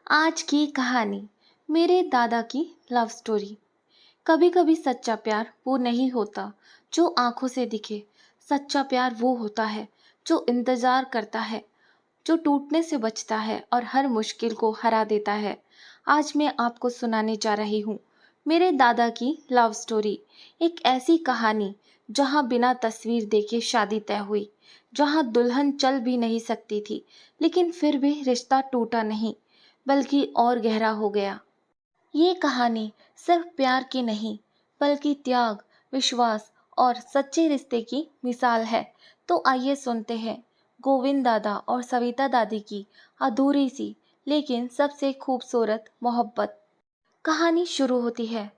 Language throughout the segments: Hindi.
आज की कहानी मेरे दादा की लव स्टोरी। कभी कभी सच्चा प्यार वो नहीं होता जो आंखों से दिखे। सच्चा प्यार वो होता है जो इंतजार करता है, जो टूटने से बचता है और हर मुश्किल को हरा देता है। आज मैं आपको सुनाने जा रही हूँ मेरे दादा की लव स्टोरी। एक ऐसी कहानी जहाँ बिना तस्वीर देखे शादी तय हुई, जहाँ दुल्हन चल भी नहीं सकती थी, लेकिन फिर भी रिश्ता टूटा नहीं बल्कि और गहरा हो गया। ये कहानी सिर्फ प्यार की नहीं, बल्कि त्याग, विश्वास और सच्चे रिश्ते की मिसाल है। तो आइए सुनते हैं गोविंद दादा और सविता दादी की अधूरी सी लेकिन सबसे खूबसूरत मोहब्बत। कहानी शुरू होती है।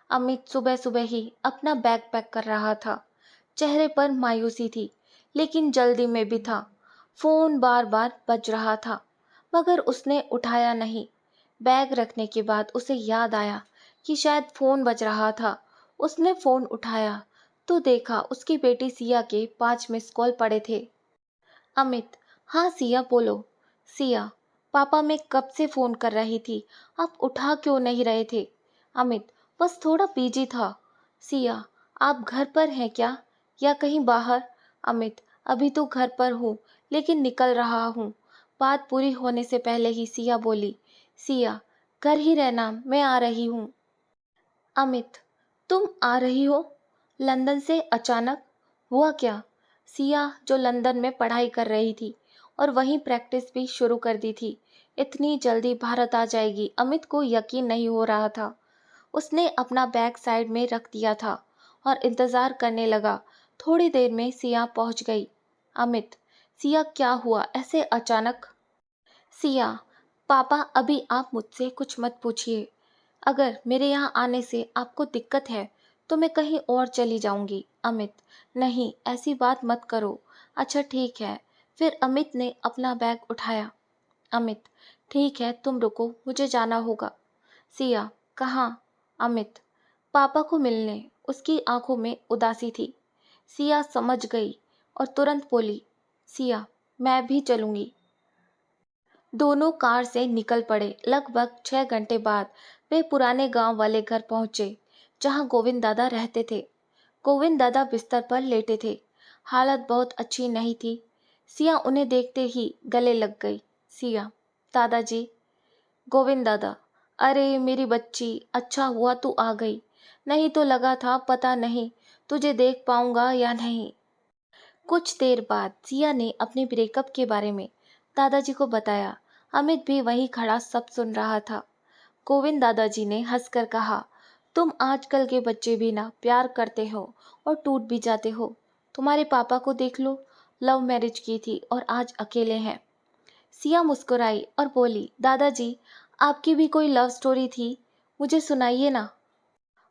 अमित सुबह सुबह ही अपना बैग पैक कर रहा था। चेहरे पर मायूसी थी, लेकिन जल्दी में भी था। फोन बार बार बज रहा था, मगर उसने उठाया नहीं। बैग रखने के बाद उसे याद आया कि शायद फोन बज रहा था। उसने फोन उठाया तो देखा उसकी बेटी सिया के 5 मिस कॉल पड़े थे। अमित, हाँ सिया बोलो। सिया, पापा मैं कब से फोन कर रही थी, आप उठा क्यों नहीं रहे थे। अमित, बस थोड़ा बिजी था। सिया, आप घर पर हैं क्या या कहीं बाहर। अमित, अभी तो घर पर हूँ, लेकिन निकल रहा हूँ। बात पूरी होने से पहले ही सिया बोली, सिया घर ही रहना, मैं आ रही हूँ। अमित, तुम आ रही हो लंदन से अचानक, हुआ क्या। सिया, जो लंदन में पढ़ाई कर रही थी और वहीं प्रैक्टिस भी शुरू कर दी थी, इतनी जल्दी भारत आ जाएगी अमित को यकीन नहीं हो रहा था। उसने अपना बैग साइड में रख दिया था और इंतजार करने लगा। थोड़ी देर में सिया पहुंच गई। अमित, सिया क्या हुआ ऐसे अचानक। सिया, पापा अभी आप मुझसे कुछ मत पूछिए। अगर मेरे यहाँ आने से आपको दिक्कत है तो मैं कहीं और चली जाऊंगी। अमित, नहीं ऐसी बात मत करो। अच्छा ठीक है। फिर अमित ने अपना बैग उठाया। अमित, ठीक है तुम रुको, मुझे जाना होगा। सिया, कहाँ। अमित, पापा को मिलने। उसकी आंखों में उदासी थी। सिया समझ गई और तुरंत बोली, सिया मैं भी चलूंगी। दोनों कार से निकल पड़े। लगभग 6 घंटे बाद वे पुराने गांव वाले घर पहुंचे जहां गोविंद दादा रहते थे। गोविंद दादा बिस्तर पर लेटे थे। हालत बहुत अच्छी नहीं थी। सिया उन्हें देखते ही गले लग गई। सिया, दादाजी। गोविंद दादा, अरे मेरी बच्ची, अच्छा हुआ तू आ गई, नहीं तो लगा था पता नहीं तुझे देख पाऊंगा या नहीं। कुछ देर बाद सिया ने अपने ब्रेकअप के बारे में दादाजी को बताया। अमित भी वहीं खड़ा सब सुन रहा था। गोविंद दादाजी ने हंसकर कहा, तुम आजकल के बच्चे भी ना प्यार करते हो और टूट भी जाते हो। तुम्हारे पापा को देख लो, लव मैरिज की थी और आज अकेले हैं। सिया मुस्कुराई और बोली, दादाजी आपकी भी कोई लव स्टोरी थी, मुझे सुनाइए ना।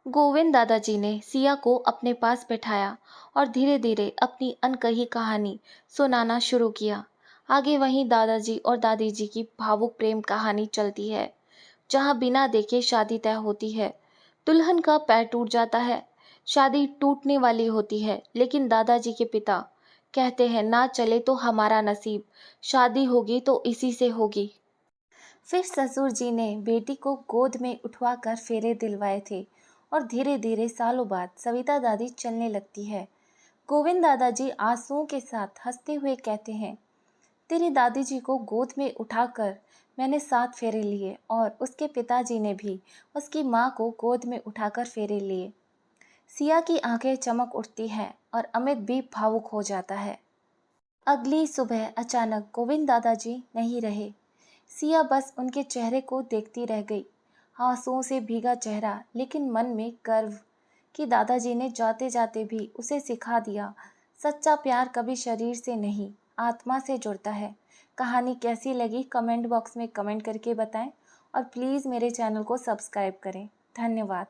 गोविंद दादाजी ने सिया को अपने पास बैठाया और धीरे धीरे अपनी अनकही कहानी सुनाना शुरू किया। आगे वहीं दादाजी और दादी जी की भावुक प्रेम कहानी चलती है, जहां बिना देखे शादी तय होती है। दुल्हन का पैर टूट जाता है, शादी टूटने वाली होती है, लेकिन दादाजी के पिता कहते हैं ना चले तो हमारा नसीब, शादी होगी तो इसी से होगी। फिर ससुर जी ने बेटी को गोद में उठवाकर फेरे दिलवाए थे और धीरे धीरे सालों बाद सविता दादी चलने लगती है। गोविंद दादाजी आंसुओं के साथ हंसते हुए कहते हैं, तेरी दादी जी को गोद में उठाकर मैंने 7 फेरे लिए और उसके पिताजी ने भी उसकी माँ को गोद में उठाकर फेरे लिए। सिया की आंखें चमक उठती हैं और अमित भी भावुक हो जाता है। अगली सुबह अचानक गोविंद दादाजी नहीं रहे। सिया बस उनके चेहरे को देखती रह गई, आंसुओं से भीगा चेहरा, लेकिन मन में गर्व कि दादाजी ने जाते जाते भी उसे सिखा दिया, सच्चा प्यार कभी शरीर से नहीं आत्मा से जुड़ता है। कहानी कैसी लगी कमेंट बॉक्स में कमेंट करके बताएं और प्लीज़ मेरे चैनल को सब्सक्राइब करें। धन्यवाद।